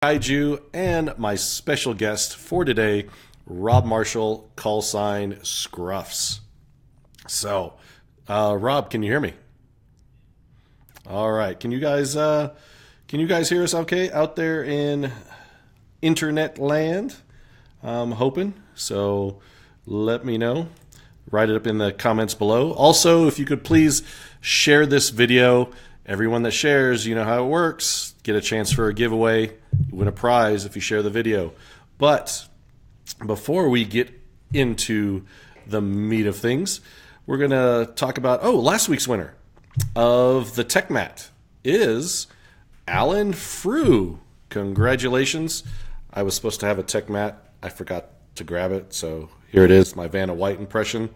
Kaiju, and my special guest for today, Rob Marschall, call sign Scruffs. So, Rob, can you hear me? All right. Can you guys hear us okay out there in internet land? I'm hoping. So let me know. Write it up in the comments below. Also, if you could please share this video. Everyone that shares, you know how it works. Get a chance for a giveaway. You win a prize if you share the video. But before we get into the meat of things, we're going to talk about, last week's winner of the Tech Mat is Alan Frew. Congratulations. I was supposed to have a Tech Mat. I forgot to grab it, so here it is, my Vanna White impression.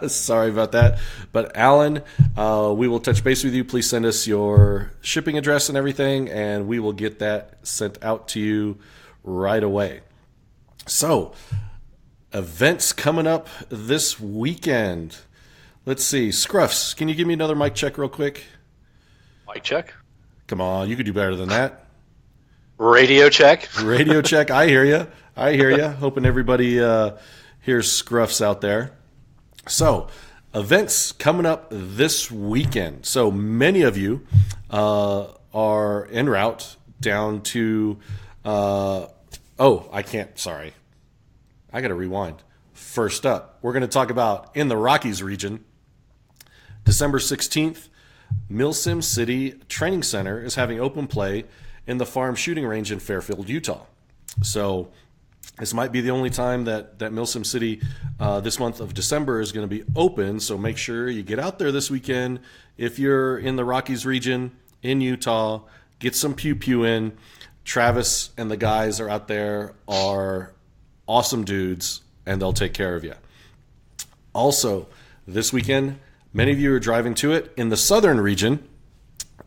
Sorry about that. But Alan, we will touch base with you. Please send us your shipping address and everything, and we will get that sent out to you right away. So, events coming up this weekend. Let's see. Scruffs, can you give me another mic check real quick? Mic check. Come on, you could do better than that. Radio check. Radio check. I hear you. Hoping everybody hears Scruffs out there. So, events coming up this weekend. So, many of you are en route down to, I can't, sorry. I got to rewind. First up, we're going to talk about in the Rockies region, December 16th, Milsim City Training Center is having open play in the farm shooting range in Fairfield, Utah. So, this might be the only time that Milsim City this month of December is going to be open, so make sure you get out there this weekend. If you're in the Rockies region, in Utah, get some pew-pew in. Travis and the guys are out there, are awesome dudes, and they'll take care of you. Also, this weekend, many of you are driving to it. In the southern region,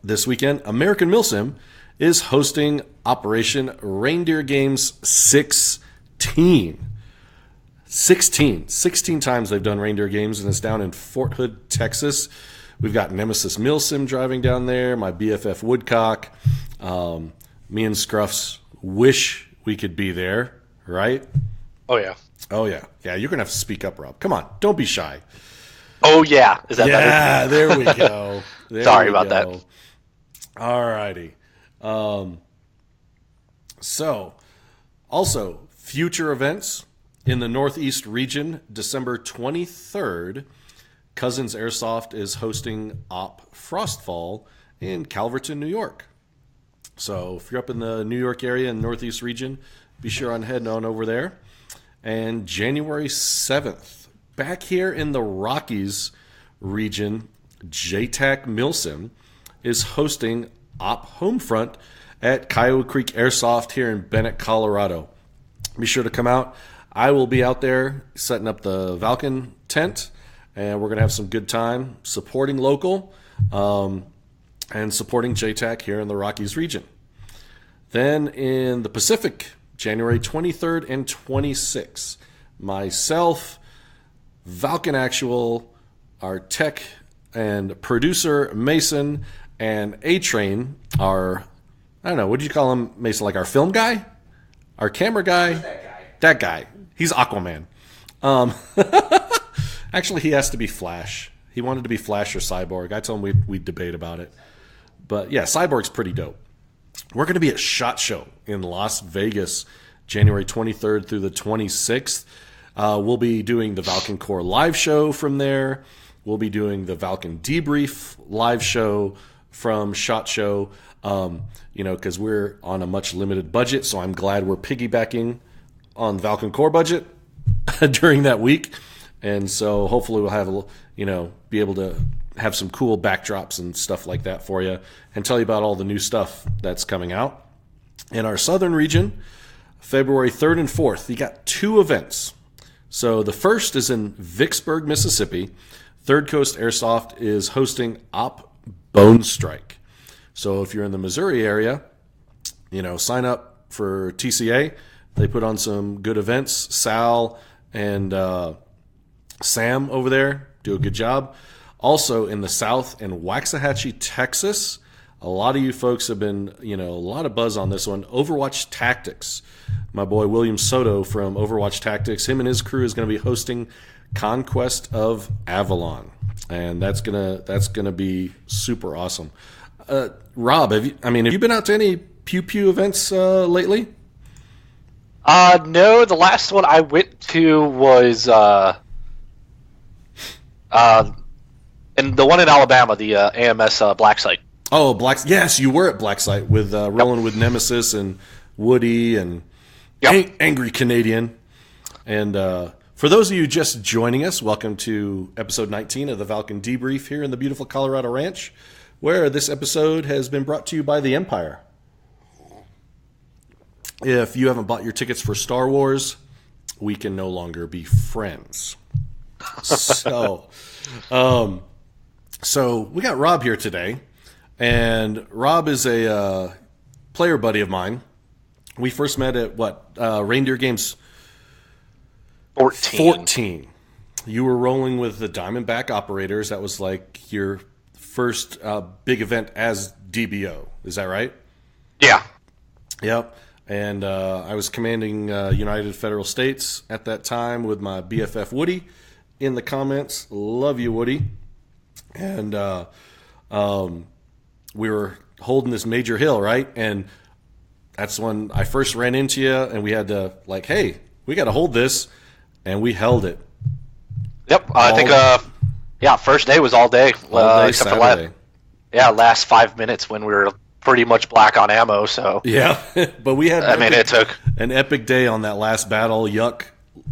this weekend, American Milsim is hosting Operation Reindeer Games 16 times they've done reindeer games, and it's down in Fort Hood, Texas. We've got Nemesis Milsim driving down there, my BFF Woodcock. Me and Scruffs wish we could be there, right? Oh, yeah. Yeah, you're going to have to speak up, Rob. Come on, don't be shy. Oh, yeah. Is that better? Yeah, there we go. Sorry about that. All righty. So, also, future events in the Northeast region, December 23rd, Cousins Airsoft is hosting Op Frostfall in Calverton, New York. So if you're up in the New York area and Northeast region, be sure on heading on over there. And January 7th, back here in the Rockies region, JTAC Milsim is hosting Op Homefront at Kiowa Creek Airsoft here in Bennett, Colorado. Be sure to come out. I will be out there setting up the Valken tent, and we're going to have some good time supporting local and supporting JTAC here in the Rockies region. Then in the Pacific, January 23rd and 26th, myself, Valken Actual, our tech and producer Mason, and A-Train, our, I don't know, what do you call him, Mason, like our film guy? Our camera guy? That guy. He's Aquaman. Actually, he has to be Flash. He wanted to be Flash or Cyborg. I told him we'd debate about it. But yeah, Cyborg's pretty dope. We're going to be at SHOT Show in Las Vegas, January 23rd through the 26th. We'll be doing the Valken Core live show from there. We'll be doing the Valken Debrief live show from SHOT Show, because we're on a much limited budget, so I'm glad we're piggybacking on Valken Core budget during that week. And so hopefully we'll have be able to have some cool backdrops and stuff like that for you and tell you about all the new stuff that's coming out. In our southern region, February 3rd and 4th, you got two events. So the first is in Vicksburg, Mississippi. Third Coast Airsoft is hosting Op Bone Strike. So if you're in the Missouri area, sign up for TCA. They put on some good events. Sal and Sam over there do a good job. Also in the South, in Waxahachie, Texas, A lot of you folks have been, a lot of buzz on this one. Overwatch Tactics. My boy William Soto from Overwatch Tactics, him and his crew is going to be hosting Conquest of Avalon, and that's gonna be super awesome. Rob, have you been out to any Pew Pew events lately? No, the last one I went to was and the one in Alabama, the AMS Black Site. Oh, yes, you were at Black Site with rolling with Nemesis and Woody and Angry Canadian. And for those of you just joining us, welcome to episode 19 of the Valken Debrief here in the beautiful Colorado Ranch, where this episode has been brought to you by the Empire. If you haven't bought your tickets for Star Wars, we can no longer be friends. So we got Rob here today, and Rob is a player buddy of mine. We first met at Reindeer Games 14. You were rolling with the Diamondback Operators. That was like your first big event as DBO. Is that right? Yeah. Yep. And I was commanding United Federal States at that time with my BFF Woody in the comments. Love you, Woody. And we were holding this major hill, right? And that's when I first ran into you, and we had to, hey, we got to hold this. And we held it. Yep. I think, first day was all day. All day except Saturday. For last 5 minutes when we were pretty much black on ammo. So yeah, but we had. It took an epic day on that last battle. Yuck,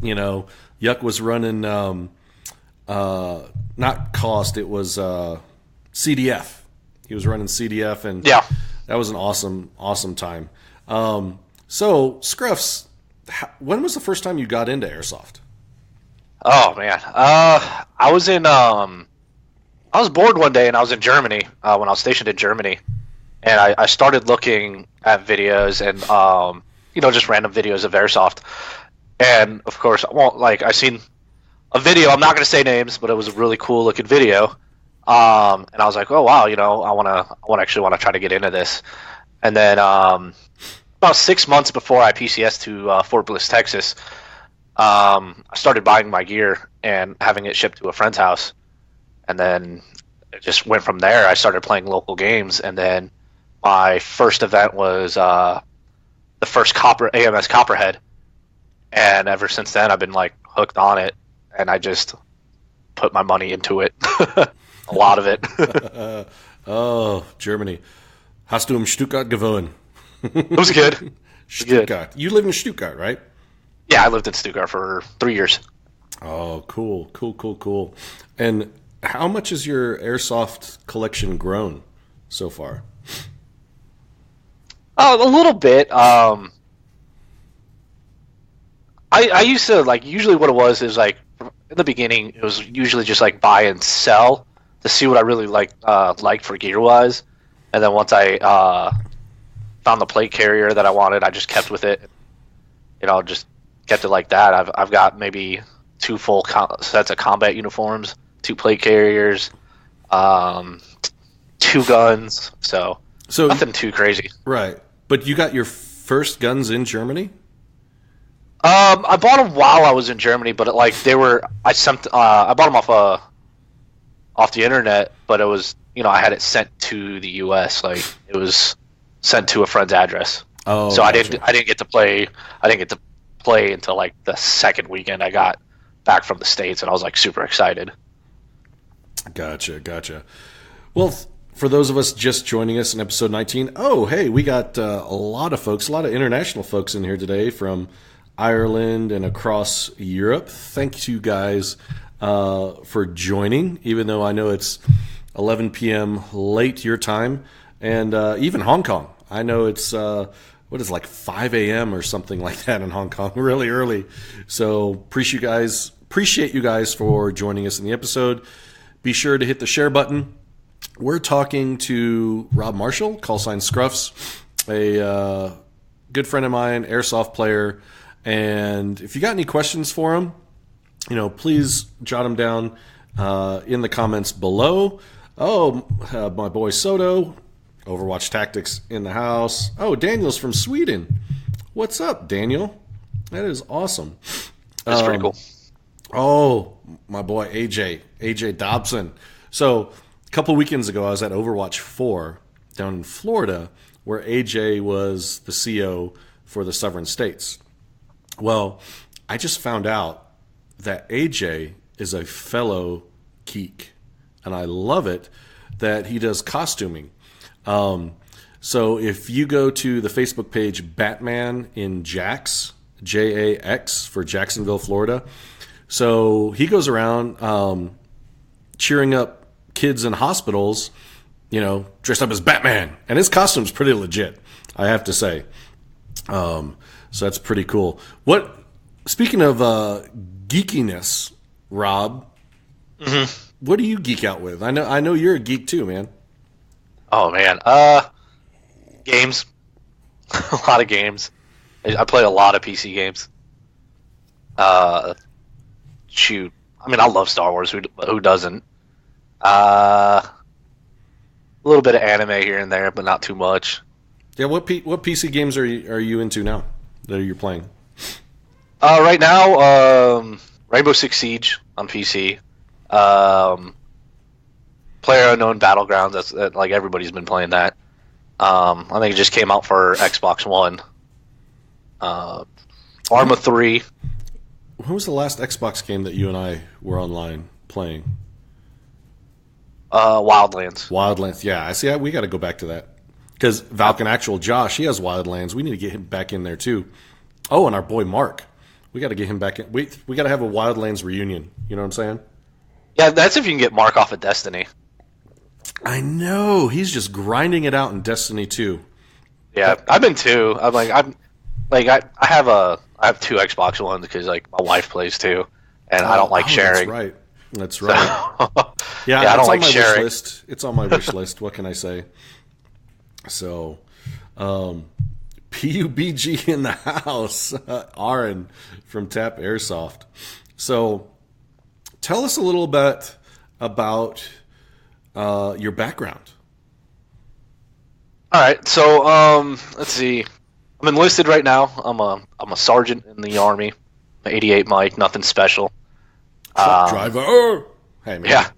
Yuck was running not cost. It was CDF. He was running CDF, and that was an awesome time. So Scruffs, when was the first time you got into Airsoft? Oh man, I was bored one day, and I was in Germany when I was stationed in Germany, and I started looking at videos and just random videos of Airsoft, and of course I seen a video. I'm not going to say names, but it was a really cool looking video, and I was like, oh wow, I want to try to get into this, and then about 6 months before I PCS to Fort Bliss, Texas. I started buying my gear and having it shipped to a friend's house, and then it just went from there. I started playing local games, and then my first event was the first AMS Copperhead, and ever since then I've been hooked on it, and I just put my money into it, a lot of it. Oh, Germany. Hast du Stuttgart gewohnt? It was good. Stuttgart. You live in Stuttgart, right? Yeah, I lived in Stuttgart for 3 years. Oh, cool. And how much has your Airsoft collection grown so far? A little bit. I used to, usually what it was is, in the beginning, it was usually just, buy and sell to see what I really liked for gear-wise. And then once I found the plate carrier that I wanted, I just kept with it. Just kept it like that. I've got maybe 2 full sets of combat uniforms, 2 plate carriers, 2 guns. So nothing too crazy. Right. But you got your first guns in Germany? I bought them while I was in Germany, but I bought them off the internet, but it was, I had it sent to the US. It was sent to a friend's address. Oh, so gotcha. I didn't get to play until the second weekend I got back from the States, and I was super excited. Gotcha. Well, for those of us just joining us in episode 19, hey, we got a lot of international folks in here today from Ireland and across Europe. Thank you guys for joining, even though I know it's 11 p.m. late your time, and even Hong Kong. I know it's 5 a.m. or something like that in Hong Kong, really early. So appreciate you guys for joining us in the episode. Be sure to hit the share button. We're talking to Rob Marschall, call sign Scruffs, a good friend of mine, Airsoft player. And if you got any questions for him, please jot them down in the comments below. My boy Soto Overwatch Tactics in the house. Oh, Daniel's from Sweden. What's up, Daniel? That is awesome. That's pretty cool. Oh, my boy AJ Dobson. So a couple weekends ago, I was at Overwatch 4 down in Florida, where AJ was the CO for the Sovereign States. Well, I just found out that AJ is a fellow geek, and I love it that he does costuming. So if you go to the Facebook page Batman in Jax, JAX for Jacksonville, Florida. So he goes around cheering up kids in hospitals, dressed up as Batman. And his costume's pretty legit, I have to say. So that's pretty cool. Speaking of geekiness, Rob, what do you geek out with? I know you're a geek too, man. Oh, man. Games. A lot of games. I play a lot of PC games. Shoot. I mean, I love Star Wars. Who doesn't? A little bit of anime here and there, but not too much. Yeah, what PC games are you into now that you're playing? Right now, Rainbow Six Siege on PC. PlayerUnknown Battlegrounds. That's like everybody's been playing that. I think it just came out for Xbox One. Arma 3. When was the last Xbox game that you and I were online playing? Wildlands. Wildlands, yeah. I see. We got to go back to that because Valken Actual Josh, he has Wildlands. We need to get him back in there too. Oh, and our boy Mark, we got to get him back in. We got to have a Wildlands reunion. You know what I'm saying? Yeah, that's if you can get Mark off of Destiny. I know he's just grinding it out in Destiny 2. Yeah, I've been too. I have two Xbox Ones because like my wife plays too, and I don't like sharing. That's right. Yeah, I don't like sharing. It's on my wish list. What can I say? So, PUBG in the house. Aaron from Tap Airsoft. So, tell us a little bit about your background. All right, so let's see. I'm enlisted right now. I'm a sergeant in the Army. 88 Mike, nothing special. Truck driver. Hey man. Yeah,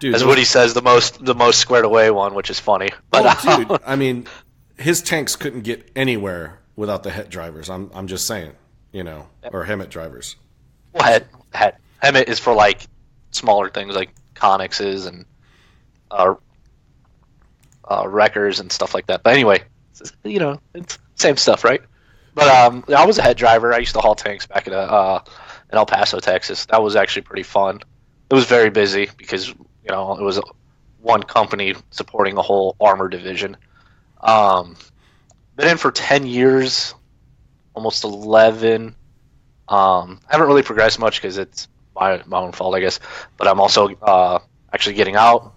dude. As Woody says, the most squared away one, which is funny. But dude, I mean, his tanks couldn't get anywhere without the HET drivers. I'm just saying, or HEMET drivers. Well, HEMET is for like smaller things like connexes and wreckers and stuff like that. But anyway, it's same stuff, right? But I was a HET driver. I used to haul tanks back in El Paso, Texas. That was actually pretty fun. It was very busy because it was one company supporting a whole armor division. Been in for 10 years, almost 11. Haven't really progressed much because it's my own fault, I guess. But I'm also actually getting out,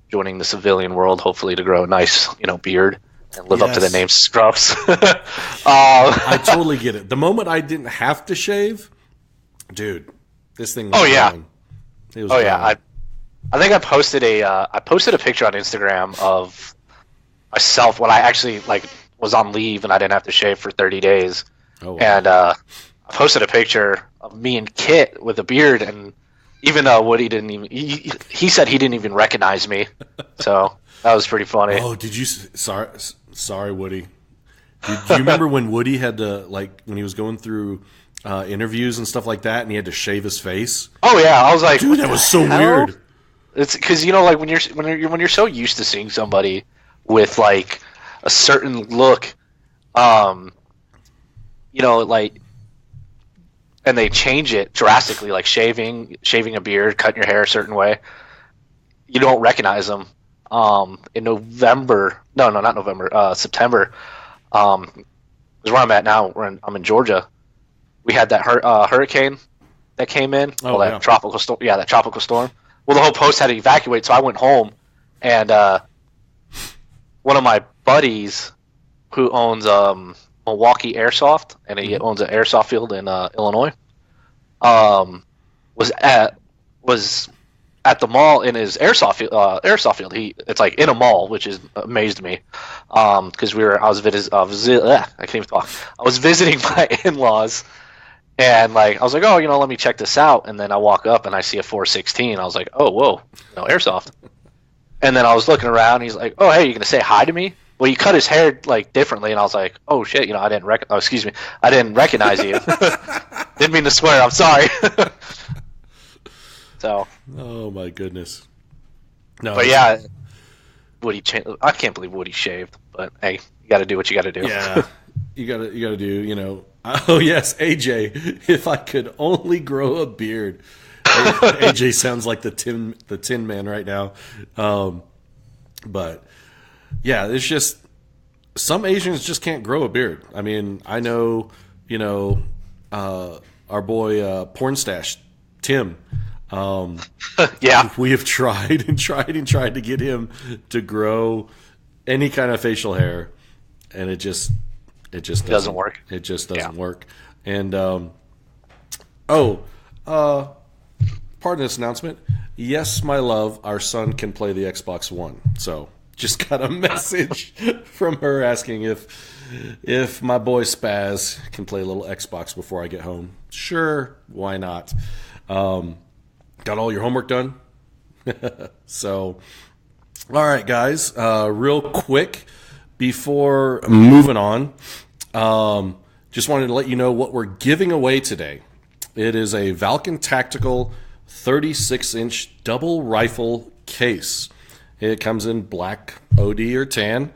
joining the civilian world, hopefully to grow a nice beard and live up to the name Scruffs. I totally get it. The moment I didn't have to shave, dude, this thing was gone. It was gone. Yeah. I think I posted a picture on Instagram of myself when I actually was on leave and I didn't have to shave for 30 days. Oh, wow. And I posted a picture of me and Kit with a beard, and even Woody didn't even he said he didn't even recognize me. So that was pretty funny. Oh, did you? Sorry, Woody. Do you remember when Woody had to when he was going through interviews and stuff like that, and he had to shave his face? Oh yeah, I was like, dude, that was so weird. It's because when you're so used to seeing somebody with like a certain look, and they change it drastically, like shaving a beard, cutting your hair a certain way, you don't recognize them. In November, no, not November, September, is where I'm at now. I'm in Georgia. We had that hurricane that came in. Tropical storm. Yeah, that tropical storm. Well, the whole post had to evacuate, so I went home, and one of my buddies who owns Milwaukee Airsoft, and he owns an airsoft field in Illinois, was at at the mall in his airsoft field. It's like in a mall, which is amazed me. Because I can't even talk. I was visiting my in-laws, and like I was like, oh, let me check this out. And then I walk up and I see a 416. I was like, oh, whoa, airsoft. And then I was looking around. And he's like, oh, hey, you gonna say hi to me? Well, he cut his hair like differently, and I was like, oh shit, I didn't I didn't recognize you. Didn't mean to swear. I'm sorry. So. Oh my goodness. No. But yeah, Woody. I can't believe Woody shaved. But hey, you got to do what you got to do. Yeah, you got to do. Oh yes, AJ. If I could only grow a beard. AJ sounds like the Tin Man right now. But yeah, it's just some Asians just can't grow a beard. I mean, I know, our boy Porn Stash Tim. Yeah, we have tried and tried and tried to get him to grow any kind of facial hair, and it just doesn't work. It just doesn't work. And pardon this announcement. Yes, my love, our son can play the Xbox One. So just got a message from her asking if my boy Spaz can play a little Xbox before I get home. Sure, why not? Got all your homework done? So, all right, guys, real quick before moving on, just wanted to let you know what we're giving away today. It is a Valken Tactical 36-inch double rifle case. It comes in black, OD, or tan.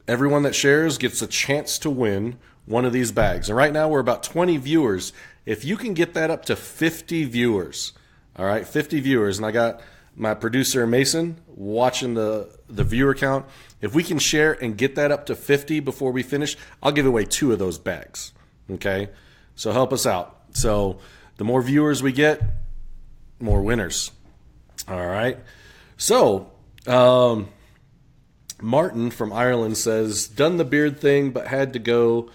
Everyone that shares gets a chance to win one of these bags. And right now we're about 20 viewers. If you can get that up to 50 viewers, all right, 50 viewers, and I got my producer Mason watching the viewer count. If we can share and get that up to 50 before we finish, I'll give away 2 of those bags, okay? So help us out. So the more viewers we get, more winners, all right? So Martin from Ireland says, done the beard thing, but had to go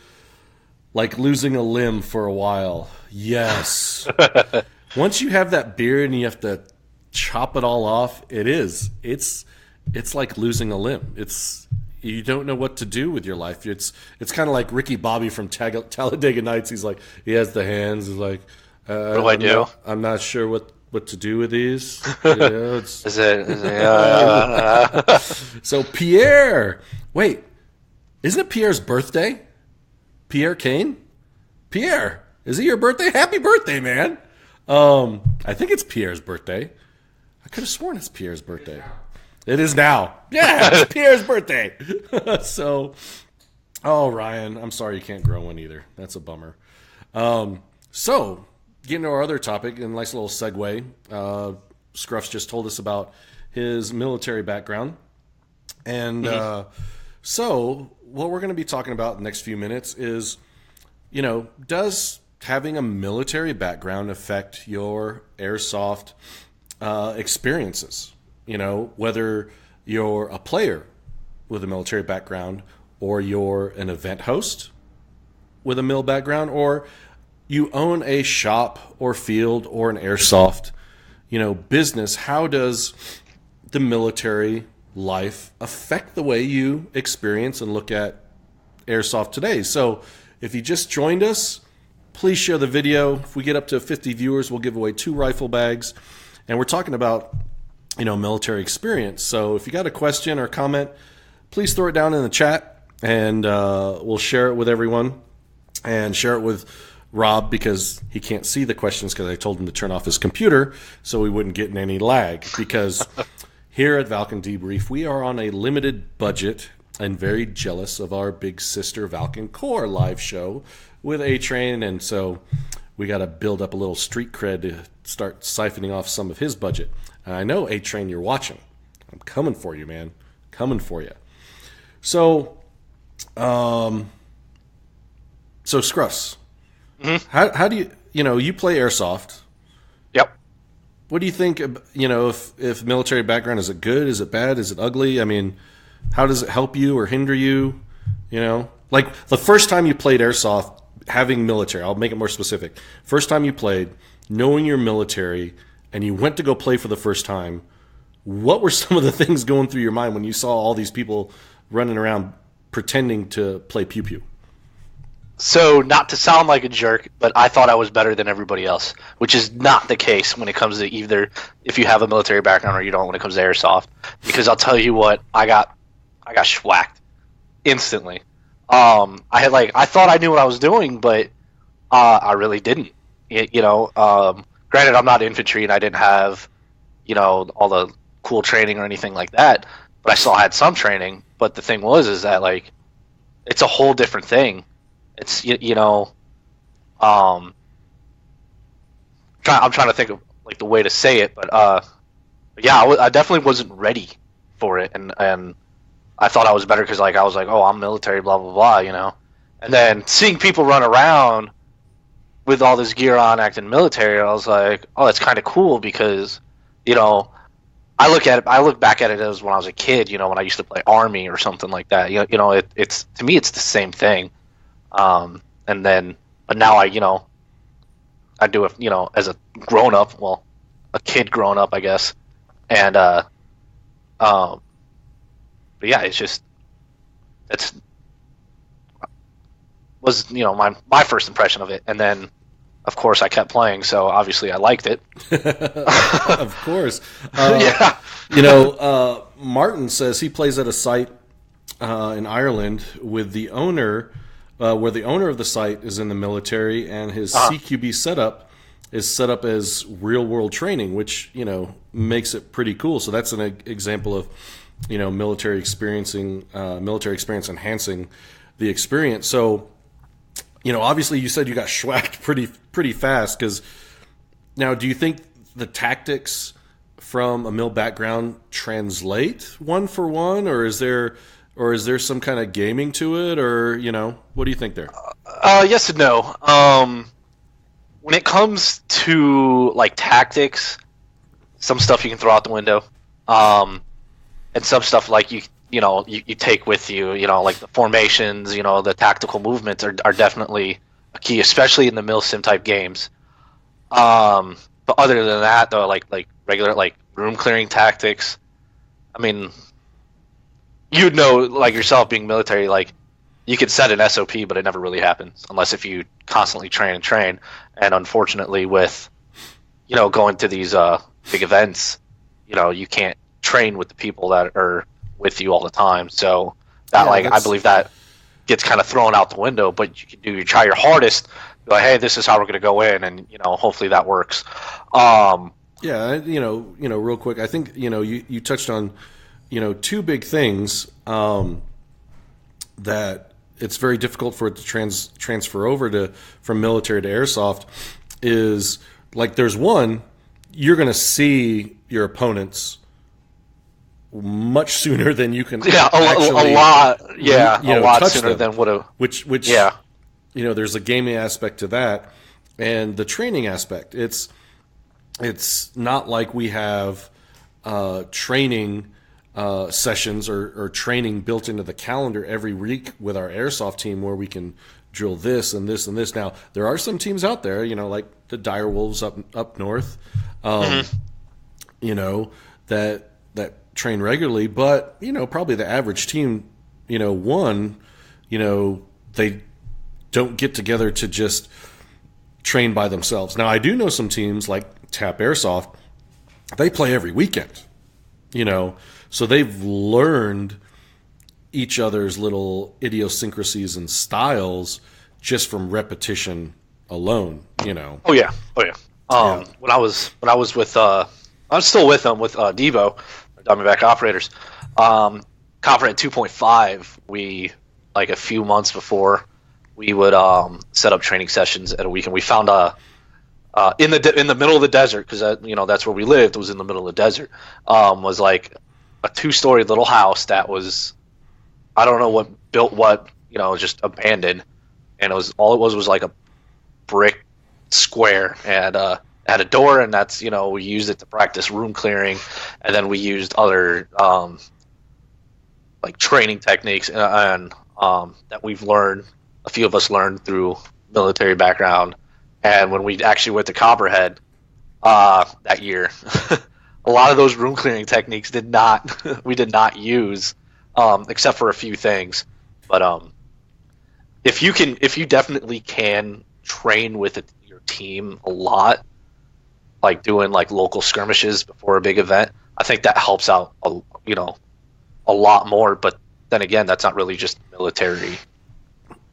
like losing a limb for a while. Yes. Once you have that beard and you have to chop it all off, it's like losing a limb. You don't know what to do with your life. It's kind of like Ricky Bobby from Talladega Nights. He has the hands. He's like, what do I do? I'm not sure what to do with these. So Pierre, wait, isn't it Pierre's birthday? Pierre Kane? Pierre, is it your birthday? Happy birthday, man. I think it's Pierre's birthday. I could have sworn it's Pierre's birthday. It is now. Yeah, it's Pierre's birthday. So, Ryan, I'm sorry you can't grow one either. That's a bummer. So, getting to our other topic, a nice little segue. Scruffs just told us about his military background. And so, what we're going to be talking about in the next few minutes is, does having a military background affect your airsoft experiences? Whether you're a player with a military background, or you're an event host with a mil background, or you own a shop or field or an airsoft, business. How does the military life affect the way you experience and look at airsoft today? So if you just joined us, please share the video. If we get up to 50 viewers, we'll give away 2 rifle bags. And we're talking about, military experience. So if you got a question or comment, please throw it down in the chat, and we'll share it with everyone, and share it with Rob, because he can't see the questions because I told him to turn off his computer so we wouldn't get in any lag. Because here at Valken Debrief, we are on a limited budget and very jealous of our big sister Valken Core live show with A-Train, and so we got to build up a little street cred to start siphoning off some of his budget. And I know, A-Train, you're watching. I'm coming for you, man. Coming for you. So, Scruffs, how do you play airsoft? Yep. What do you think, if military background, is it good? Is it bad? Is it ugly? I mean, how does it help you or hinder you? Like the first time you played airsoft, having military, I'll make it more specific. First time you played, knowing you're military, and you went to go play for the first time, what were some of the things going through your mind when you saw all these people running around pretending to play pew-pew? So, not to sound like a jerk, but I thought I was better than everybody else, which is not the case when it comes to either if you have a military background or you don't when it comes to airsoft. Because I'll tell you what, I got schwacked instantly. I thought I knew what I was doing, but I really didn't. Granted, I'm not infantry and I didn't have, all the cool training or anything like that, but I still had some training. But the thing is that like, it's a whole different thing. It's I'm trying to think of like the way to say it, but yeah, I definitely wasn't ready for it, and I thought I was better because like I was like, oh, I'm military, blah blah blah, and then seeing people run around with all this gear on, acting military, I was like, oh, that's kind of cool because I look back at it as when I was a kid, when I used to play Army or something like that. It's to me, it's the same thing. But now I do it, as a grown up, well, a kid grown up, I guess. And, but yeah, it's just, was, my first impression of it. And then, of course, I kept playing, so obviously I liked it. Of course. Yeah. Martin says he plays at a site in Ireland with the owner, where the owner of the site is in the military, and his CQB setup is set up as real-world training, which, makes it pretty cool. So that's an example of, military experience enhancing the experience. So, obviously you said you got schwacked pretty fast, because now do you think the tactics from a mil background translate one for one, or is there some kind of gaming to it, or what do you think there? Yes and no. When it comes to like tactics, some stuff you can throw out the window, and some stuff like you take with you. Like the formations, the tactical movements are definitely a key, especially in the mil sim type games. But other than that, though, like regular like room clearing tactics, I mean, you'd know, like yourself being military, like you could set an SOP, but it never really happens unless if you constantly train. And unfortunately, with going to these big events, you can't train with the people that are with you all the time. So that I believe that gets kind of thrown out the window. But you try your hardest. Like, hey, this is how we're going to go in, and hopefully that works. Yeah, real quick, I think you touched on two big things that it's very difficult for it to transfer over from military to airsoft. Is like there's one, you're going to see your opponents much sooner than you can. Yeah, a lot. Yeah, a lot sooner than would have. Which there's a gaming aspect to that, and the training aspect. It's not like we have training sessions or training built into the calendar every week with our airsoft team where we can drill this and this and this. Now there are some teams out there, like the Dire Wolves up north, that train regularly, but probably the average team, they don't get together to just train by themselves. Now I do know some teams like Tap Airsoft, they play every weekend, so they've learned each other's little idiosyncrasies and styles just from repetition alone, Oh yeah. When I was with I'm still with them with Devo, Diamondback Operators. Confident 2.5, we like a few months before we would set up training sessions at a weekend. We found in the middle of the desert, because that's where we lived, was in the middle of the desert, was like a 2-story little house that was, I don't know what built what, just abandoned, and it was like a brick square, and had a door, and that's we used it to practice room clearing, and then we used other like training techniques and that we've learned, a few of us learned through military background, And when we actually went to Copperhead that year, a lot of those room clearing techniques we did not use, except for a few things. But if you definitely can train with your team a lot, like doing like local skirmishes before a big event, I think that helps out a lot more. But then again, that's not really just the military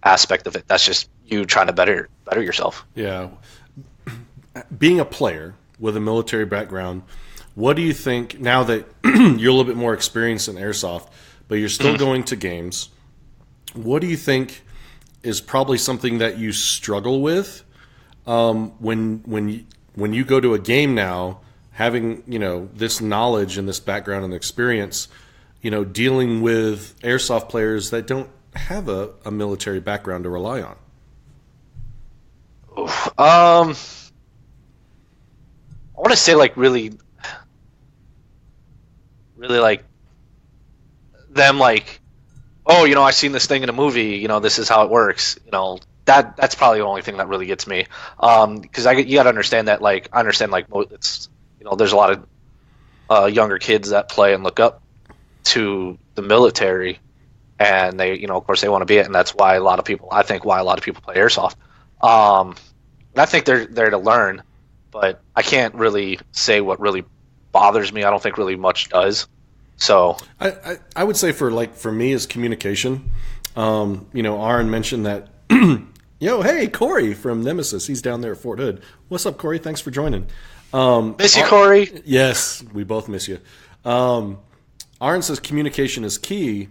aspect of it. That's just you trying to better yourself. Yeah. Being a player with a military background, what do you think, now that you're a little bit more experienced in Airsoft, but you're still going to games, what do you think is probably something that you struggle with when you go to a game now, having, this knowledge and this background and experience, dealing with Airsoft players that don't have a military background to rely on? I want to say like really like them like, oh, I've seen this thing in a movie, this is how it works, that's probably the only thing that really gets me, because you got to understand that, like, I understand like it's there's a lot of younger kids that play and look up to the military, and they of course they want to be it, and that's why a lot of people play Airsoft. And I think they're there to learn, but I can't really say what really bothers me. I don't think really much does. So I would say for me is communication. Aaron mentioned that. Hey, Corey from Nemesis, he's down there at Fort Hood. What's up, Corey? Thanks for joining. Miss you, Corey. Yes, we both miss you. Aaron says communication is key,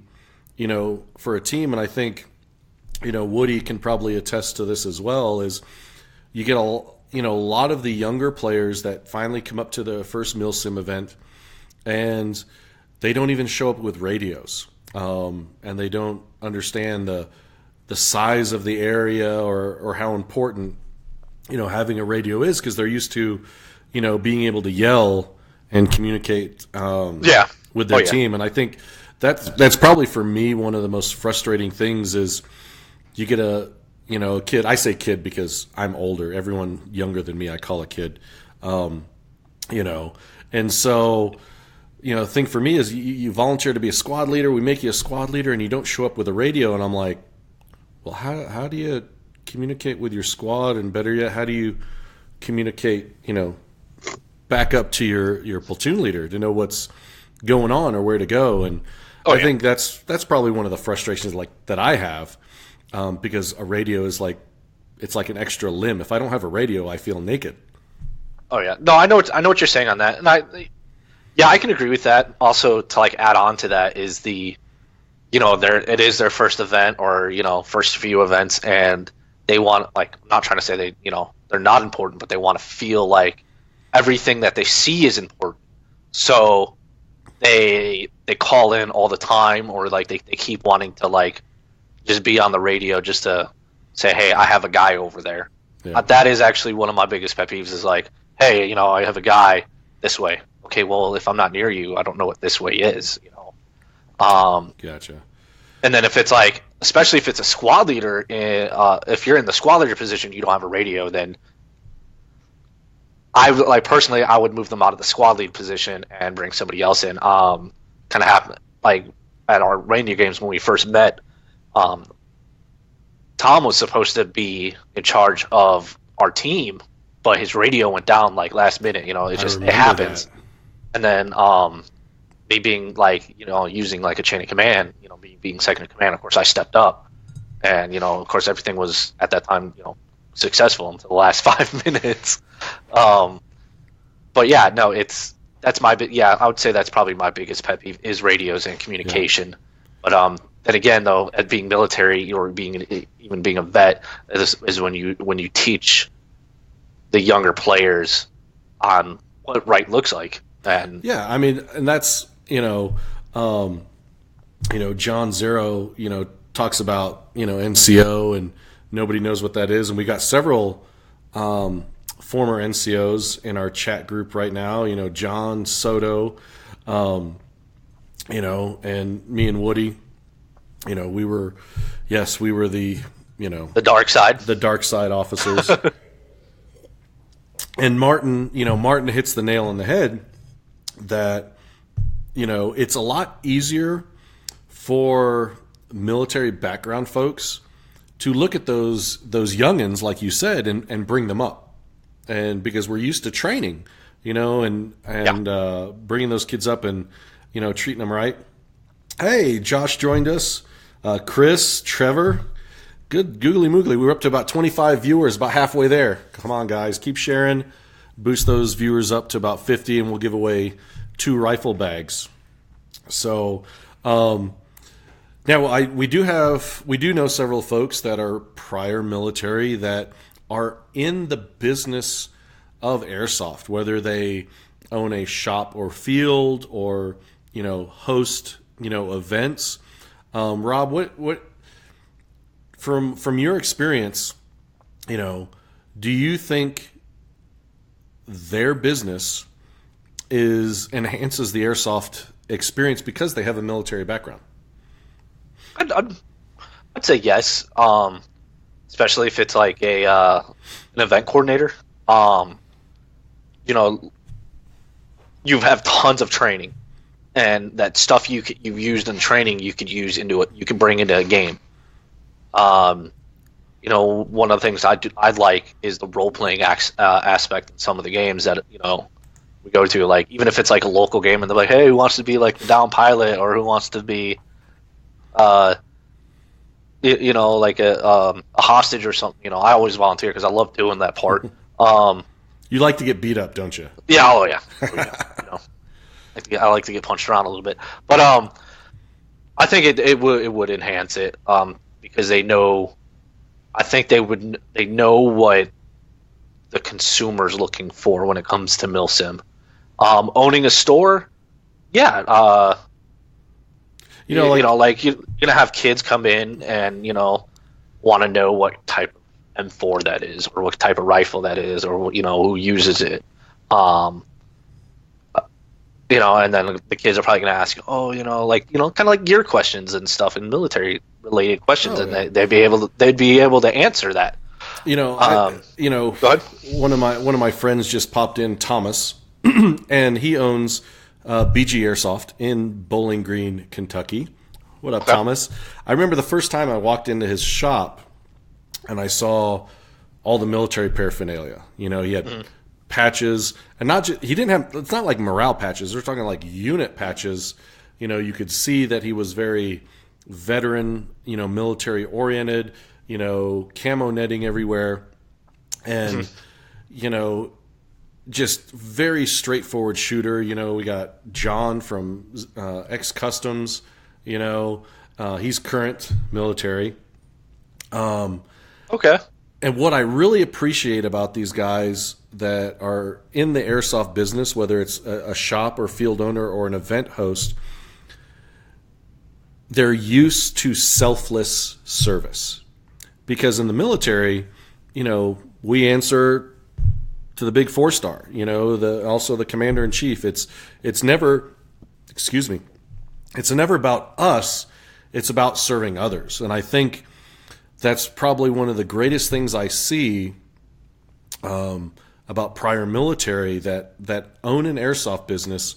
for a team, and I think, Woody can probably attest to this as well. Is you get a lot of the younger players that finally come up to the first MilSim event, and they don't even show up with radios, and they don't understand the size of the area or how important having a radio is, because they're used to being able to yell and communicate with their team. And I think that's probably for me one of the most frustrating things is you get a kid. I say kid because I'm older. Everyone younger than me I call a kid. And so the thing for me is you volunteer to be a squad leader. We make you a squad leader and you don't show up with a radio, and I'm like, well, how do you communicate with your squad, and better yet, how do you communicate, back up to your platoon leader to know what's going on or where to go? And I think that's probably one of the frustrations that I have, because a radio is it's like an extra limb. If I don't have a radio, I feel naked. Oh yeah, no, I know what you're saying on that, and I can agree with that. Also, to add on to that is it is their first event or first few events, and they want, I'm not trying to say they're not important, but they want to feel like everything that they see is important. So they call in all the time, or they keep wanting to just be on the radio just to say, hey, I have a guy over there. Yeah. That is actually one of my biggest pet peeves is hey, I have a guy this way. Okay, well, if I'm not near you, I don't know what this way is, Gotcha. And then if it's especially if it's a squad leader, if you're in the squad leader position, you don't have a radio, then personally, I would move them out of the squad lead position and bring somebody else in. Kind of happened at our Reindeer games when we first met. Tom was supposed to be in charge of our team, but his radio went down last minute. It happens. That. And then me being using a chain of command, me being second in command, of course I stepped up, and of course everything was at that time successful until the last 5 minutes. But yeah, no, that's my I would say that's probably my biggest pet peeve is radios and communication. Yeah. But then again, though, at being military or even being a vet is when you teach the younger players on what right looks like. And yeah, I mean, and that's John Zero talks about NCO, and nobody knows what that is, and we got several former NCOs in our chat group right now. John Soto, and me and Woody. We were the the dark side officers. And Martin hits the nail on the head that, it's a lot easier for military background folks to look at those youngins, like you said, and bring them up. And because we're used to training, and bringing those kids up and, treating them right. Hey, Josh joined us. Chris, Trevor, good googly moogly. We were up to about 25 viewers, about halfway there. Come on, guys, keep sharing. Boost those viewers up to about 50, and we'll give away 2 rifle bags. So now we do know several folks that are prior military that are in the business of airsoft, whether they own a shop or field or host events. Rob, what from your experience, do you think their business enhances the airsoft experience because they have a military background? I'd say yes, especially if it's like an event coordinator. You have tons of training, and that stuff you've used in training you could use you can bring into a game. One of the things I like is the role playing aspect in some of the games that we go to. Like, even if it's like a local game and they're like, hey, who wants to be like the down pilot, or who wants to be like a hostage or something. I always volunteer because I love doing that part. You like to get beat up, don't you? Yeah, oh yeah. I like to get punched around a little bit, but I think it would enhance it because they know. I think they know what the consumer's looking for when it comes to milsim. Owning a store, yeah. You're gonna have kids come in and want to know what type of M4 that is, or what type of rifle that is, or who uses it. And then the kids are probably gonna ask, kind of like gear questions and stuff, and military related questions, and they'd be able to answer that. Go ahead. One of my friends just popped in, Thomas, and he owns BG Airsoft in Bowling Green, Kentucky. What up, Thomas? I remember the first time I walked into his shop and I saw all the military paraphernalia. He had patches, and he didn't have. It's not like morale patches. We're talking like unit patches. You could see that he was very veteran, military oriented. Camo netting everywhere, and just very straightforward shooter. We got John from X Customs. He's current military. Okay. And what I really appreciate about these guys that are in the airsoft business, whether it's a shop or field owner or an event host, they're used to selfless service. Because in the military, we answer to the big 4-star, also the commander in chief. It's never, it's never about us. It's about serving others. And I think that's probably one of the greatest things I see about prior military that own an airsoft business.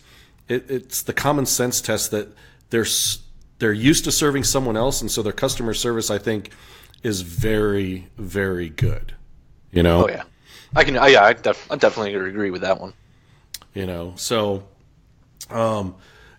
It's the common sense test that they're used to serving someone else, and so their customer service, I think, is very, very good. Oh yeah, I definitely agree with that one. So,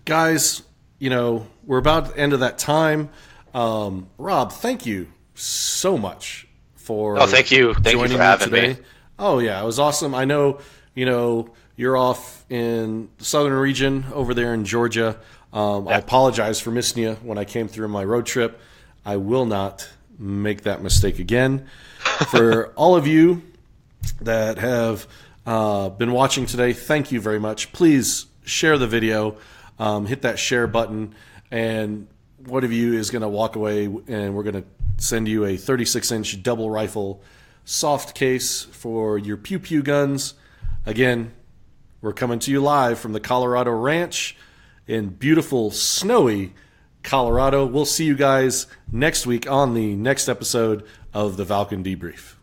guys, we're about at the end of that time. Rob, thank you so much for thank you for having me. Oh yeah, it was awesome. I know you're off in the southern region over there in Georgia. I apologize for missing you when I came through my road trip. I will not make that mistake again. For all of you that have been watching today, thank you very much. Please share the video, hit that share button, and one of you is going to walk away and we're going to send you a 36-inch double rifle soft case for your pew pew guns. Again, we're coming to you live from the Colorado Ranch in beautiful, snowy Colorado. We'll see you guys next week on the next episode of the Valken Debrief.